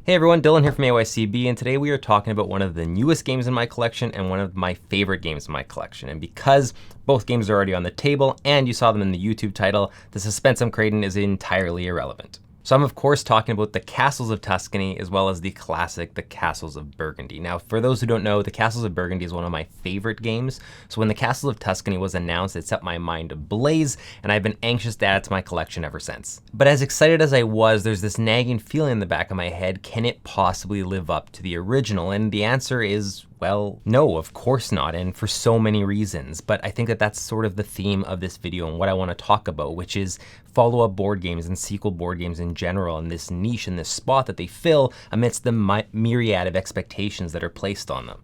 Hey everyone, Dylan here from AYCB, and today we are talking about one of the newest games in my collection and one of my favorite games in my collection. And because both games are already on the table and you saw them in the YouTube title, the suspense I'm creating is entirely irrelevant. So I'm of course talking about the Castles of Tuscany as well as the classic, the Castles of Burgundy. Now for those who don't know, the Castles of Burgundy is one of my favorite games. So when the Castles of Tuscany was announced, it set my mind ablaze and I've been anxious to add it to my collection ever since. But as excited as I was, there's this nagging feeling in the back of my head, can it possibly live up to the original? And the answer is, well, no, of course not, and for so many reasons. But I think that that's sort of the theme of this video and what I want to talk about, which is follow-up board games and sequel board games in general, and this niche and this spot that they fill amidst the myriad of expectations that are placed on them.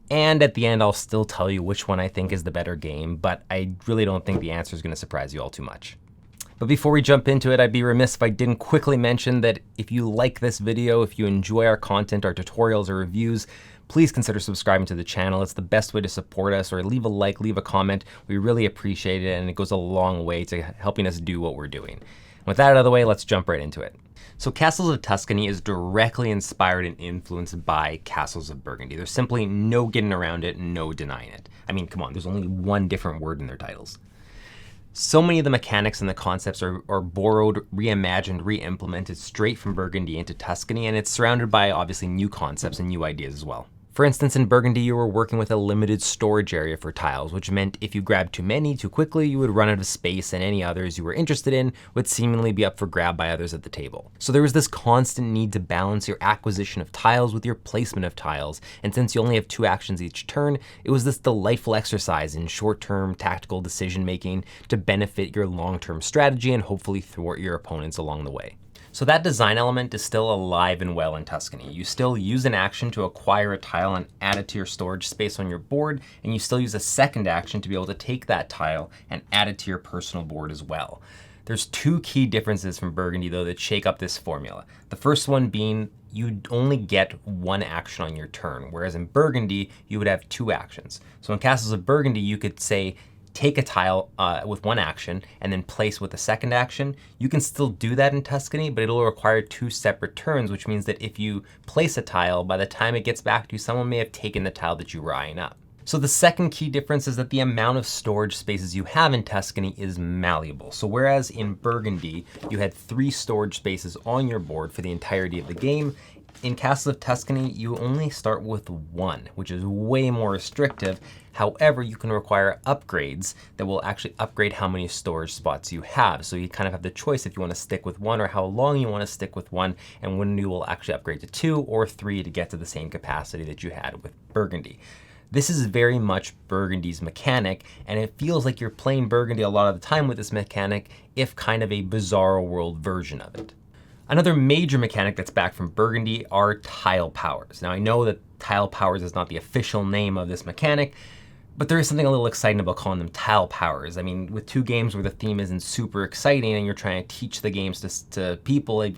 And at the end, I'll still tell you which one I think is the better game, but I really don't think the answer is going to surprise you all too much. But before we jump into it, I'd be remiss if I didn't quickly mention that if you like this video, if you enjoy our content, our tutorials or reviews, please consider subscribing to the channel. It's the best way to support us, or leave a like, leave a comment. We really appreciate it, and it goes a long way to helping us do what we're doing. With that out of the way, let's jump right into it. So Castles of Tuscany is directly inspired and influenced by Castles of Burgundy. There's simply no getting around it, no denying it. I mean, come on, there's only one different word in their titles. So many of the mechanics and the concepts are borrowed, reimagined, re-implemented straight from Burgundy into Tuscany, and it's surrounded by obviously new concepts and new ideas as well. For instance, in Burgundy, you were working with a limited storage area for tiles, which meant if you grabbed too many too quickly, you would run out of space, and any others you were interested in would seemingly be up for grab by others at the table. So there was this constant need to balance your acquisition of tiles with your placement of tiles, and since you only have 2 actions each turn, it was this delightful exercise in short-term tactical decision-making to benefit your long-term strategy and hopefully thwart your opponents along the way. So that design element is still alive and well in Tuscany. You still use an action to acquire a tile and add it to your storage space on your board, and you still use a second action to be able to take that tile and add it to your personal board as well. There's 2 key differences from Burgundy though that shake up this formula. The first one being you only get 1 action on your turn, whereas in Burgundy you would have 2 actions. So in Castles of Burgundy you could say, take a tile with 1 action and then place with a second action. You can still do that in Tuscany, but it'll require 2 separate turns, which means that if you place a tile, by the time it gets back to you, someone may have taken the tile that you were eyeing up. So the second key difference is that the amount of storage spaces you have in Tuscany is malleable. So whereas in Burgundy, you had 3 storage spaces on your board for the entirety of the game, in Castles of Tuscany, you only start with 1, which is way more restrictive. However, you can require upgrades that will actually upgrade how many storage spots you have. So you kind of have the choice if you want to stick with 1 or how long you want to stick with 1, and when you will actually upgrade to 2 or 3 to get to the same capacity that you had with Burgundy. This is very much Burgundy's mechanic, and it feels like you're playing Burgundy a lot of the time with this mechanic, if kind of a bizarro world version of it. Another major mechanic that's back from Burgundy are tile powers. Now I know that tile powers is not the official name of this mechanic, but there is something a little exciting about calling them tile powers. I mean, with 2 games where the theme isn't super exciting and you're trying to teach the games to people, it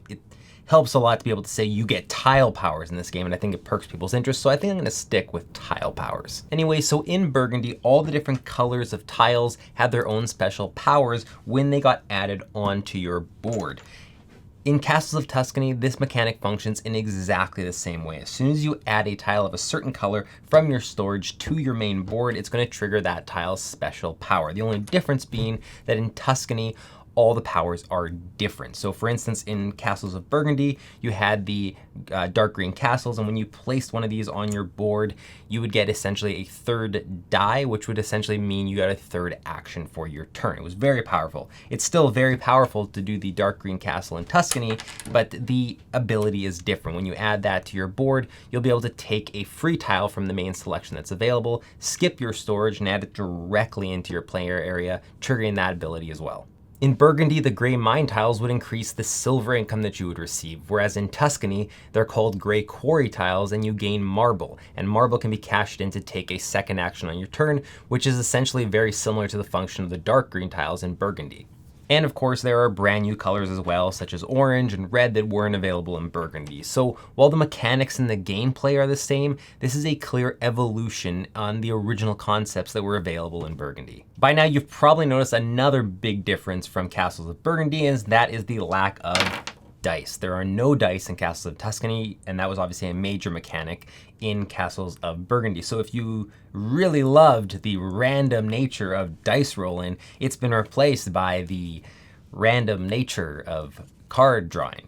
helps a lot to be able to say you get tile powers in this game, and I think it perks people's interest, so I think I'm gonna stick with tile powers. Anyway, so in Burgundy, all the different colors of tiles had their own special powers when they got added onto your board. In Castles of Tuscany, this mechanic functions in exactly the same way. As soon as you add a tile of a certain color from your storage to your main board, it's going to trigger that tile's special power. The only difference being that in Tuscany, all the powers are different. So for instance, in Castles of Burgundy, you had the dark green castles, and when you placed one of these on your board, you would get essentially a 3rd die, which would essentially mean you got a 3rd action for your turn. It was very powerful. It's still very powerful to do the dark green castle in Tuscany, but the ability is different. When you add that to your board, you'll be able to take a free tile from the main selection that's available, skip your storage, and add it directly into your player area, triggering that ability as well. In Burgundy, the gray mine tiles would increase the silver income that you would receive, whereas in Tuscany, they're called gray quarry tiles and you gain marble. And marble can be cashed in to take a second action on your turn, which is essentially very similar to the function of the dark green tiles in Burgundy. And of course, there are brand new colors as well, such as orange and red that weren't available in Burgundy. So while the mechanics and the gameplay are the same, this is a clear evolution on the original concepts that were available in Burgundy. By now, you've probably noticed another big difference from Castles of Burgundy, and that is the lack of dice. There are no dice in Castles of Tuscany, and that was obviously a major mechanic in Castles of Burgundy. So if you really loved the random nature of dice rolling, it's been replaced by the random nature of card drawing.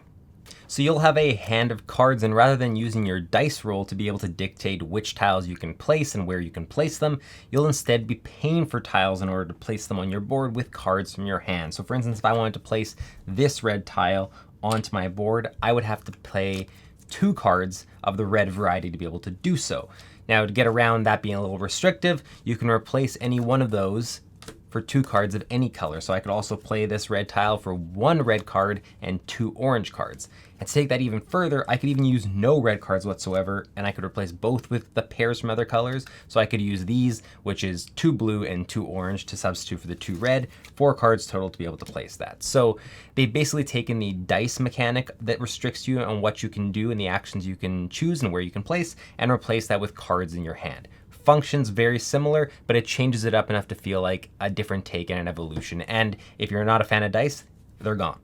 So you'll have a hand of cards, and rather than using your dice roll to be able to dictate which tiles you can place and where you can place them, you'll instead be paying for tiles in order to place them on your board with cards from your hand. So for instance, if I wanted to place this red tile onto my board, I would have to play 2 cards of the red variety to be able to do so. Now, to get around that being a little restrictive, you can replace any one of those for 2 cards of any color. So I could also play this red tile for 1 red card and 2 orange cards. And to take that even further, I could even use no red cards whatsoever, and I could replace both with the pairs from other colors. So I could use these, which is 2 blue and 2 orange, to substitute for the 2 red, 4 cards total to be able to place that. So they've basically taken the dice mechanic that restricts you on what you can do and the actions you can choose and where you can place, and replace that with cards in your hand. Functions very similar, but it changes it up enough to feel like a different take and an evolution. And if you're not a fan of dice, they're gone.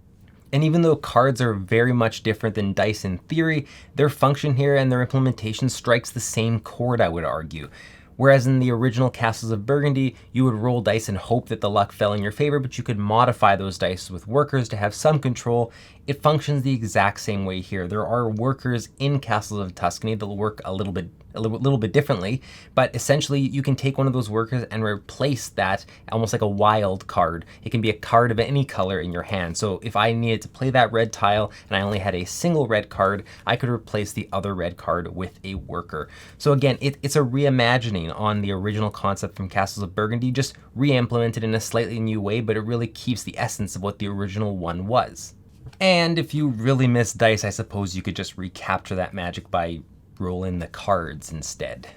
And even though cards are very much different than dice in theory, their function here and their implementation strikes the same chord, I would argue. Whereas in the original Castles of Burgundy, you would roll dice and hope that the luck fell in your favor, but you could modify those dice with workers to have some control. It functions the exact same way here. There are workers in Castles of Tuscany that will work a little bit differently, but essentially you can take one of those workers and replace that almost like a wild card. It can be a card of any color in your hand. So if I needed to play that red tile and I only had a single red card, I could replace the other red card with a worker. So again, it's a reimagining on the original concept from Castles of Burgundy, just re-implemented in a slightly new way, but it really keeps the essence of what the original one was. And if you really miss dice, I suppose you could just recapture that magic by roll in the cards instead.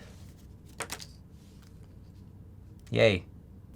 Yay.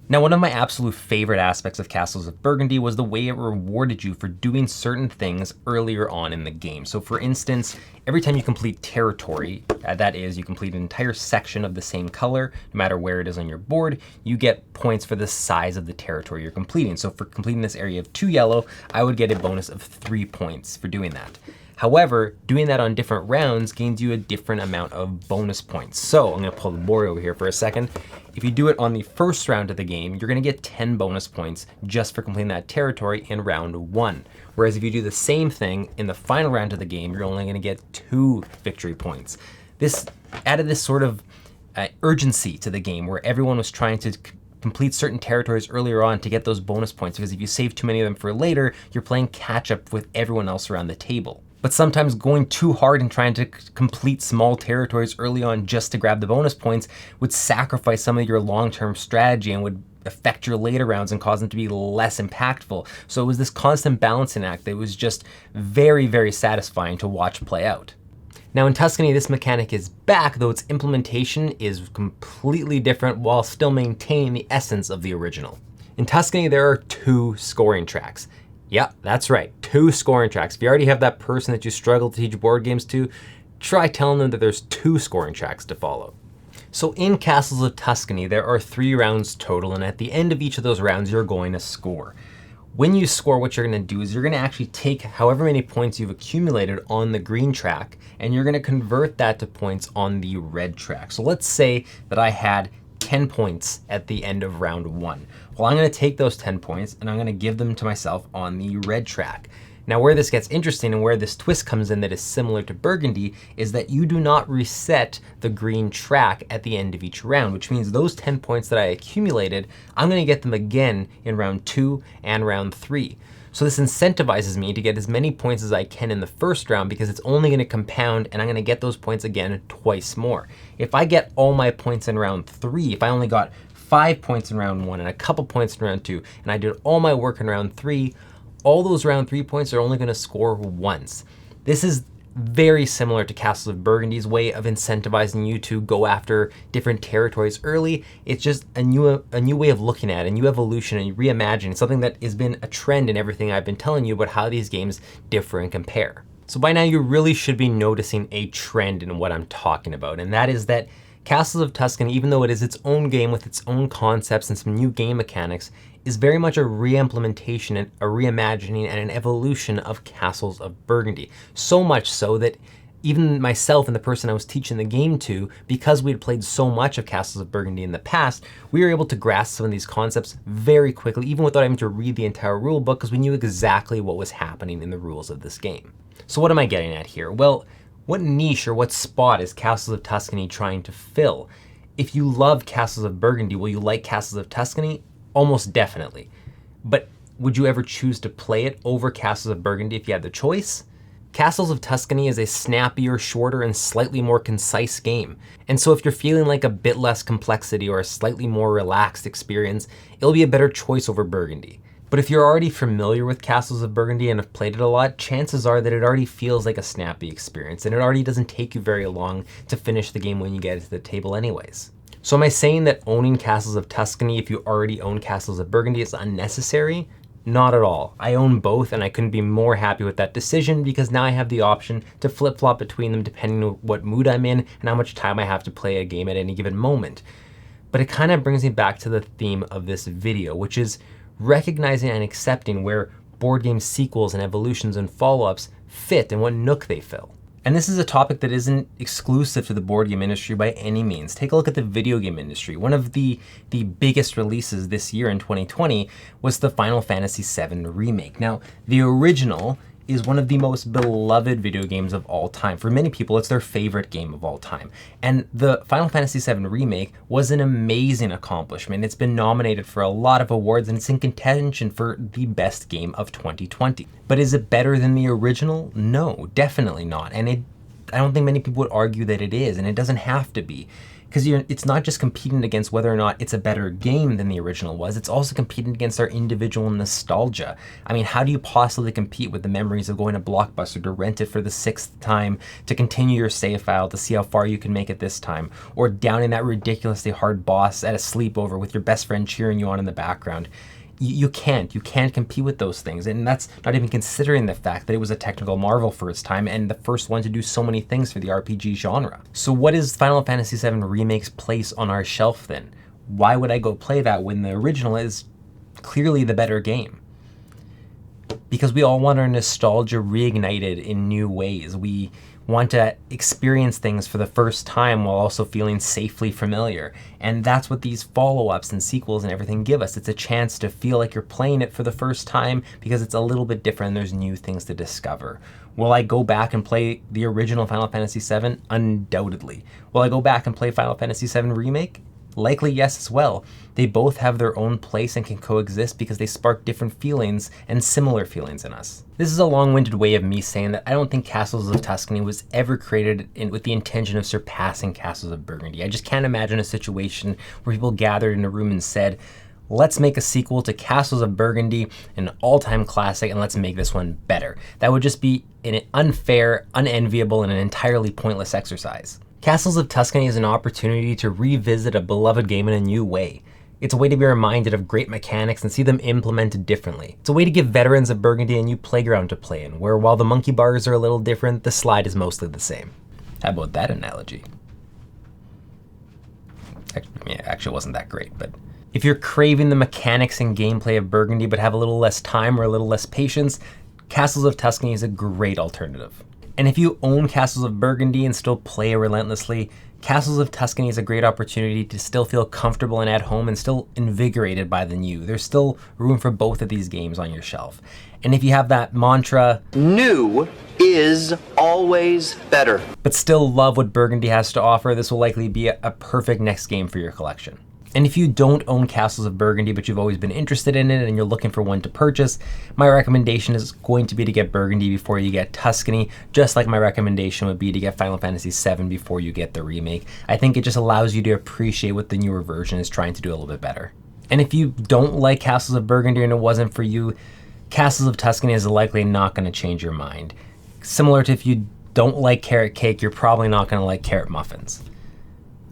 Now, one of my absolute favorite aspects of Castles of Burgundy was the way it rewarded you for doing certain things earlier on in the game. So for instance, every time you complete territory, that is, you complete an entire section of the same color, no matter where it is on your board, you get points for the size of the territory you're completing. So for completing this area of 2 yellow, I would get a bonus of 3 points for doing that. However, doing that on different rounds gains you a different amount of bonus points. So I'm gonna pull the board over here for a second. If you do it on the first round of the game, you're gonna get 10 bonus points just for completing that territory in round 1. Whereas if you do the same thing in the final round of the game, you're only gonna get 2 victory points. This added this sort of urgency to the game where everyone was trying to complete certain territories earlier on to get those bonus points, because if you save too many of them for later, you're playing catch up with everyone else around the table. But sometimes going too hard and trying to complete small territories early on just to grab the bonus points would sacrifice some of your long-term strategy and would affect your later rounds and cause them to be less impactful. So it was this constant balancing act that was just very, very satisfying to watch play out. Now in Tuscany, this mechanic is back, though its implementation is completely different while still maintaining the essence of the original. In Tuscany, there are 2 scoring tracks. Yeah, that's right, 2 scoring tracks. If you already have that person that you struggle to teach board games to, try telling them that there's 2 scoring tracks to follow. So in Castles of Tuscany, there are 3 rounds total, and at the end of each of those rounds, you're going to score. When you score, what you're gonna do is you're gonna actually take however many points you've accumulated on the green track, and you're gonna convert that to points on the red track. So let's say that I had 10 points at the end of round 1. Well, I'm gonna take those 10 points and I'm gonna give them to myself on the red track. Now, where this gets interesting and where this twist comes in that is similar to Burgundy is that you do not reset the green track at the end of each round, which means those 10 points that I accumulated, I'm gonna get them again in round 2 and round 3. So this incentivizes me to get as many points as I can in the first round because it's only gonna compound and I'm gonna get those points again twice more. If I get all my points in round 3, if I only got 5 points in round 1 and a couple points in round 2, and I did all my work in round 3, all those round 3 points are only gonna score once. This is very similar to Castles of Burgundy's way of incentivizing you to go after different territories early. It's just a new way of looking at it, a new evolution and reimagining, something that has been a trend in everything I've been telling you about how these games differ and compare. So by now you really should be noticing a trend in what I'm talking about, and that is that Castles of Tuscany, even though it is its own game with its own concepts and some new game mechanics, is very much a re-implementation, a reimagining, and an evolution of Castles of Burgundy. So much so that even myself and the person I was teaching the game to, because we had played so much of Castles of Burgundy in the past, we were able to grasp some of these concepts very quickly, even without having to read the entire rule book, because we knew exactly what was happening in the rules of this game. So what am I getting at here? Well, what niche or what spot is Castles of Tuscany trying to fill? If you love Castles of Burgundy, will you like Castles of Tuscany? Almost definitely. But would you ever choose to play it over Castles of Burgundy if you had the choice? Castles of Tuscany is a snappier, shorter, and slightly more concise game. And so if you're feeling like a bit less complexity or a slightly more relaxed experience, it'll be a better choice over Burgundy. But if you're already familiar with Castles of Burgundy and have played it a lot, chances are that it already feels like a snappy experience, and it already doesn't take you very long to finish the game when you get to the table anyways. So am I saying that owning Castles of Tuscany if you already own Castles of Burgundy is unnecessary? Not at all. I own both, and I couldn't be more happy with that decision because now I have the option to flip-flop between them depending on what mood I'm in and how much time I have to play a game at any given moment. But it kind of brings me back to the theme of this video, which is recognizing and accepting where board game sequels and evolutions and follow-ups fit and what nook they fill. And this is a topic that isn't exclusive to the board game industry by any means. Take a look at the video game industry. One of the biggest releases this year in 2020 was the Final Fantasy VII Remake. Now, the original is one of the most beloved video games of all time. For many people, it's their favorite game of all time. And the Final Fantasy VII Remake was an amazing accomplishment. It's been nominated for a lot of awards and it's in contention for the best game of 2020. But is it better than the original? No, definitely not. And I don't think many people would argue that it is, and it doesn't have to be. Because it's not just competing against whether or not it's a better game than the original was, it's also competing against our individual nostalgia. I mean, how do you possibly compete with the memories of going to Blockbuster to rent it for the 6th time, to continue your save file, to see how far you can make it this time, or downing that ridiculously hard boss at a sleepover with your best friend cheering you on in the background? You can't compete with those things. And that's not even considering the fact that it was a technical marvel for its time and the first one to do so many things for the RPG genre. So what is Final Fantasy VII Remake's place on our shelf then? Why would I go play that when the original is clearly the better game? Because we all want our nostalgia reignited in new ways. We want to experience things for the first time while also feeling safely familiar. And that's what these follow-ups and sequels and everything give us. It's a chance to feel like you're playing it for the first time because it's a little bit different and there's new things to discover. Will I go back and play the original Final Fantasy VII? Undoubtedly. Will I go back and play Final Fantasy VII Remake? Likely yes as well. They both have their own place and can coexist because they spark different feelings and similar feelings in us. This is a long-winded way of me saying that I don't think Castles of Tuscany was ever created with the intention of surpassing Castles of Burgundy. I just can't imagine a situation where people gathered in a room and said, let's make a sequel to Castles of Burgundy, an all-time classic, and let's make this one better. That would just be an unfair, unenviable, and an entirely pointless exercise. Castles of Tuscany is an opportunity to revisit a beloved game in a new way. It's a way to be reminded of great mechanics and see them implemented differently. It's a way to give veterans of Burgundy a new playground to play in, where while the monkey bars are a little different, the slide is mostly the same. How about that analogy? Actually, it wasn't that great, but if you're craving the mechanics and gameplay of Burgundy but have a little less time or a little less patience, Castles of Tuscany is a great alternative. And if you own Castles of Burgundy and still play relentlessly, Castles of Tuscany is a great opportunity to still feel comfortable and at home and still invigorated by the new. There's still room for both of these games on your shelf. And if you have that mantra, new is always better, but still love what Burgundy has to offer, this will likely be a perfect next game for your collection. And if you don't own Castles of Burgundy, but you've always been interested in it and you're looking for one to purchase, my recommendation is going to be to get Burgundy before you get Tuscany, just like my recommendation would be to get Final Fantasy VII before you get the remake. I think it just allows you to appreciate what the newer version is trying to do a little bit better. And if you don't like Castles of Burgundy and it wasn't for you, Castles of Tuscany is likely not going to change your mind. Similar to if you don't like carrot cake, you're probably not going to like carrot muffins.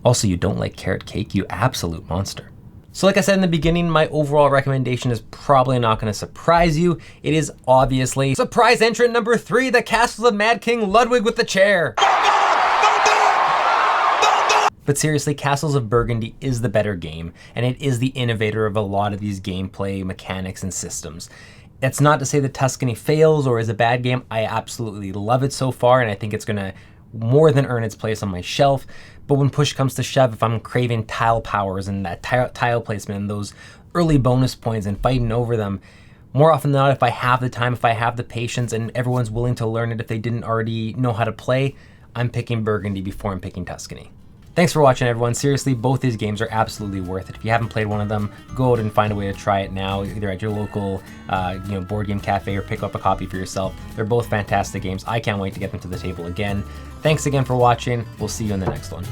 Also, you don't like carrot cake, you absolute monster. So like I said in the beginning, my overall recommendation is probably not going to surprise you. It is obviously surprise entrant number 3, the Castles of Mad King Ludwig with the chair. But seriously, Castles of Burgundy is the better game, and it is the innovator of a lot of these gameplay mechanics and systems. That's not to say that Tuscany fails or is a bad game. I absolutely love it so far, and I think it's gonna more than earn its place on my shelf. But when push comes to shove, if I'm craving tile powers and that tile placement and those early bonus points and fighting over them, more often than not, if I have the time, if I have the patience, and everyone's willing to learn it if they didn't already know how to play, I'm picking Burgundy before I'm picking Tuscany. Thanks for watching, everyone. Seriously, both these games are absolutely worth it. If you haven't played one of them, go out and find a way to try it now, either at your local board game cafe or pick up a copy for yourself. They're both fantastic games. I can't wait to get them to the table again. Thanks again for watching. We'll see you in the next one.